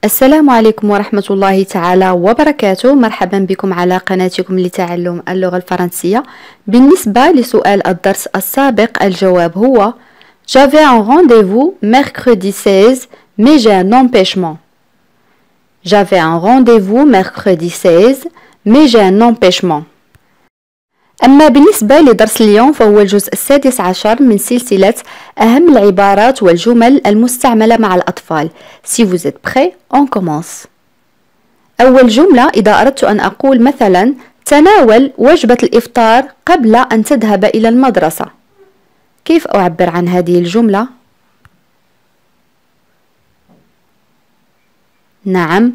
السلام عليكم ورحمة الله تعالى وبركاته. مرحبا بكم على قناتكم لتعلم اللغة الفرنسية. بالنسبة لسؤال الدرس السابق الجواب هو J'avais un rendez-vous mercredi 16 mais j'ai un empêchement. J'avais un rendez-vous mercredi 16 mais j'ai un empêchement. أما بالنسبة لدرس اليوم فهو الجزء السادس عشر من سلسلة أهم العبارات والجمل المستعملة مع الأطفال. Si vous êtes prêts, on commence. أول جملة إذا أردت أن أقول مثلا تناول وجبة الإفطار قبل أن تذهب إلى المدرسة. كيف أعبر عن هذه الجملة؟ نعم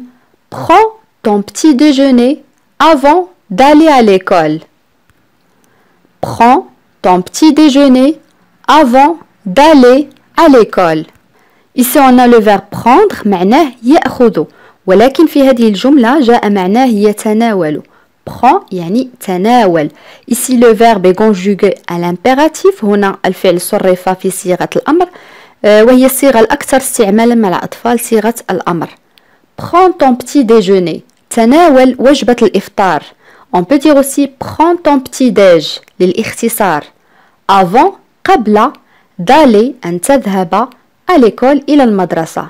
Prends ton petit déjeuner avant d'aller à l'école. Prends ton petit déjeuner avant d'aller à l'école. Ici on a le verbe prendre معناه يأخذ ولكن في هذه الجملة جاء معناه يتناول. Prends يعني تناول. Ici le verbe est conjugué à l'impératif. هنا الفعل صرف في صيغة الأمر وهي الصيغة الأكثر استعمالا مع الأطفال صيغة الأمر. Prends ton petit déjeuner. تناول وجبة الإفطار. On peut dire aussi prends ton petit déj للاختصار. Avant قبل d'aller أن تذهب à l'école إلى المدرسة.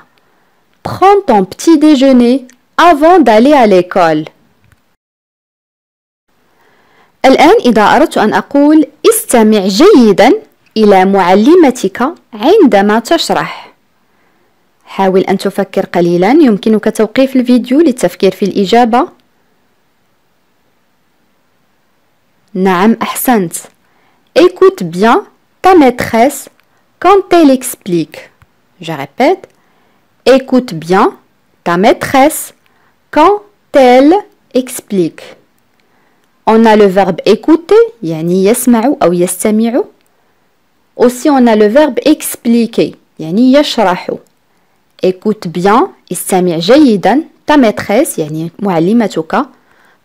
Prends ton petit déjeuner avant d'aller à l'école. الآن إذا أردت أن أقول استمع جيدا إلى معلمتك عندما تشرح. حاول أن تفكر قليلا. يمكنك توقيف الفيديو للتفكير في الإجابة. نعم أحسنت. Écoute bien ta maîtresse quand elle explique. Je répète. Écoute bien ta maîtresse quand elle explique. On a le verbe écouter يعني يسمع أو يستمع. Aussi on a le verbe expliquer يعني يشرح. Écoute bien استمع جيدا ta maîtresse يعني معلمتك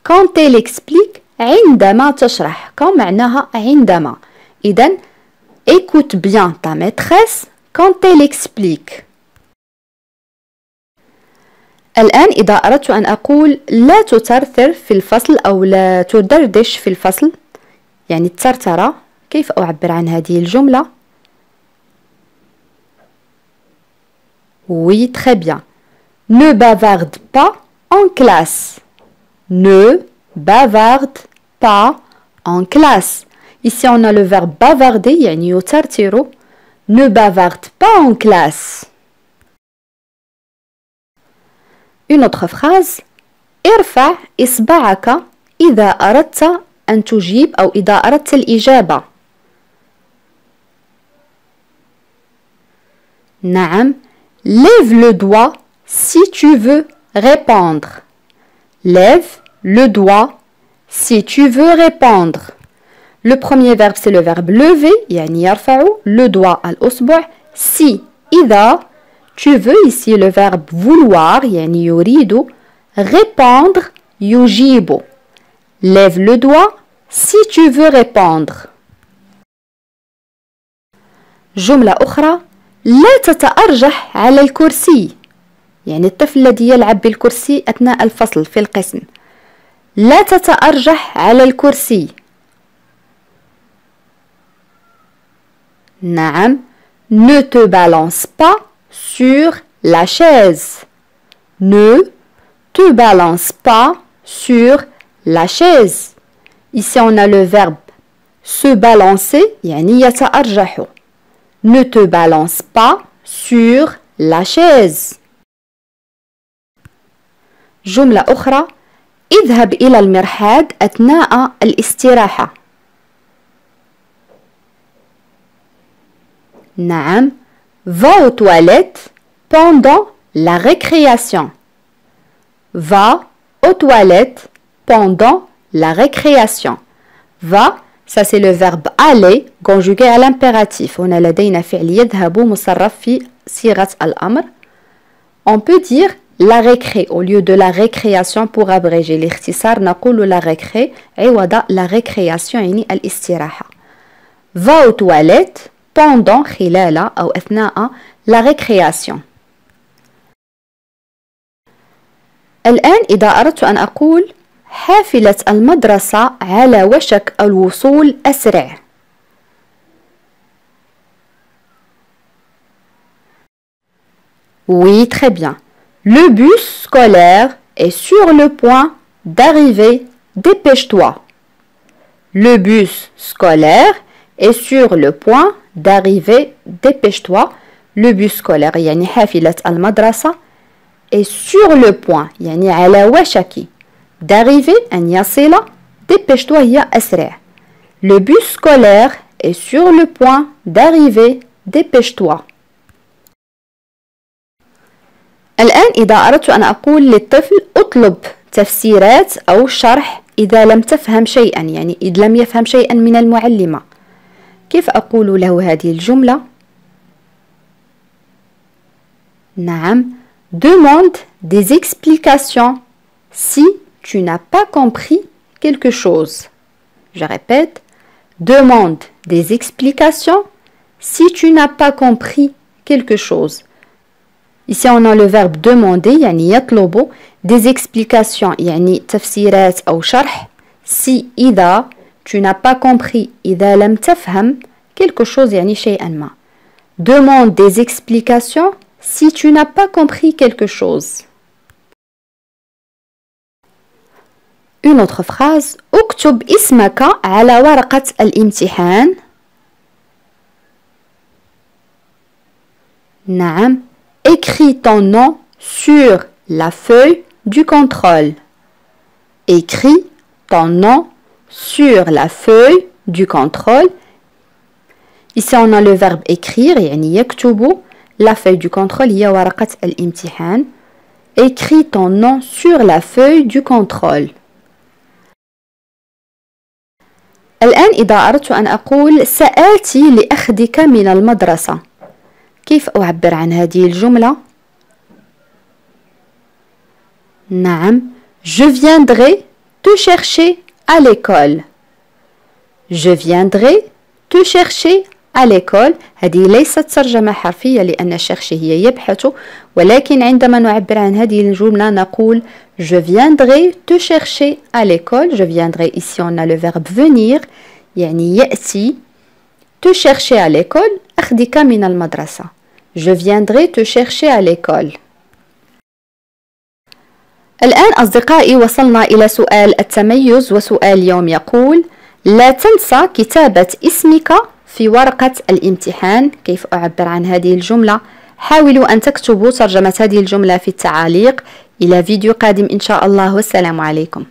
quand elle explique عندما تشرح. quand معناها عندما. إذن écoute bien ta maîtresse quand elle explique. الآن إذا أردت أن أقول لا تثرثر في الفصل أو لا تدردش في الفصل يعني الترترة. كيف أعبر عن هذه الجملة؟ Oui, très bien. Ne bavarde pas en classe. Ne bavarde pas en classe. Ici on a le verbe bavarder يعني يترتر. Ne bavarde pas en classe. Une autre phrase. ارفع إصبعك إذا أردت أن تجيب أو إذا أردت الإجابة. نعم. Lève le doigt si tu veux répondre. Lève le doigt si tu veux répondre. Le premier verbe c'est le verbe lever يعني يرفع. Le doigt الأصبع. Si إذا. Tu veux ici le verbe vouloir يعني يريد. Répondre يجيب. Lève le doigt si tu veux répondre. جملة أخرى. لا تتأرجح على الكرسي يعني الطفل الذي يلعب بالكرسي أثناء الفصل في القسم. لا تتأرجح على الكرسي. نعم. Ne te balance pas sur la chaise. Ne te balance pas sur la chaise. Ici on a le verbe se balancer يعني يتأرجح. Ne te balance pas sur la chaise. جملة أخرى. اذهب إلى المرحاض أثناء الاستراحة. نعم. Va aux toilettes pendant la récréation. Va aux toilettes pendant la récréation. Va, ça c'est le verbe aller conjugué à l'impératif. هنا لدينا فعل يذهب مصرف في صيغة الأمر. On peut dire la récré au lieu de la récréation pour abréger. الاختصار نقول la récré عوض la récréation يعني الاستراحة. Va aux toilettes pendant خلال أو أثناء la récréation. إذا أردت أن أقول حافلة المدرسة على وشك الوصول أسرع. Oui, très bien. Le bus scolaire est sur le point d'arriver. Dépêche-toi. Le bus scolaire est sur le point d'arriver. Dépêche-toi. Le bus scolaire يعني حافلة المدرسة est sur le point يعني على وشك d'arriver أن يصل. Dépêche-toi هي أسرع. Le bus scolaire est sur le point d'arriver. Dépêche-toi. الآن إذا أردت أن أقول للطفل اطلب تفسيرات أو شرح إذا لم تفهم شيئا يعني إذا لم يفهم شيئا من المعلمة، كيف أقول له هذه الجملة؟ نعم demande des explications si tu n'as pas compris quelque chose. Je répète, demande des explications si tu n'as pas compris quelque chose. Ici on a le verbe demander يعني يطلب des explications يعني تفسيرات أو شرح si إذا tu n'as pas compris إذا لم تفهم quelque chose يعني شيئا ما. Demande des explications si tu n'as pas compris quelque chose. Une autre phrase. اكتب اسمك على ورقة الامتحان. نعم. Écris ton nom sur la feuille du contrôle. Écris ton nom sur la feuille du contrôle. Ici on a le verbe écrire يعني يكتب. La feuille du contrôle هي ورقة الامتحان. Écris ton nom sur la feuille du contrôle. الآن إذا أردت أن أقول سآتي لأخذك من المدرسة، كيف أعبر عن هذه الجملة؟ نعم Je viendrai te chercher à l'école. Je viendrai te chercher à l'école. هذه ليست ترجمة حرفية لأن chercher هي يبحث، ولكن عندما نعبر عن هذه الجملة نقول Je viendrai te chercher à l'école. Je viendrai, ici on a le verbe venir يعني يأتي. Te chercher à l'école أخذك من المدرسة. Je viendrai te chercher à l'école. الآن أصدقائي وصلنا إلى سؤال التميز، وسؤال اليوم يقول لا تنسى كتابة اسمك في ورقة الامتحان. كيف أعبر عن هذه الجملة؟ حاولوا أن تكتبوا ترجمة هذه الجملة في التعاليق. إلى فيديو قادم إن شاء الله، والسلام عليكم.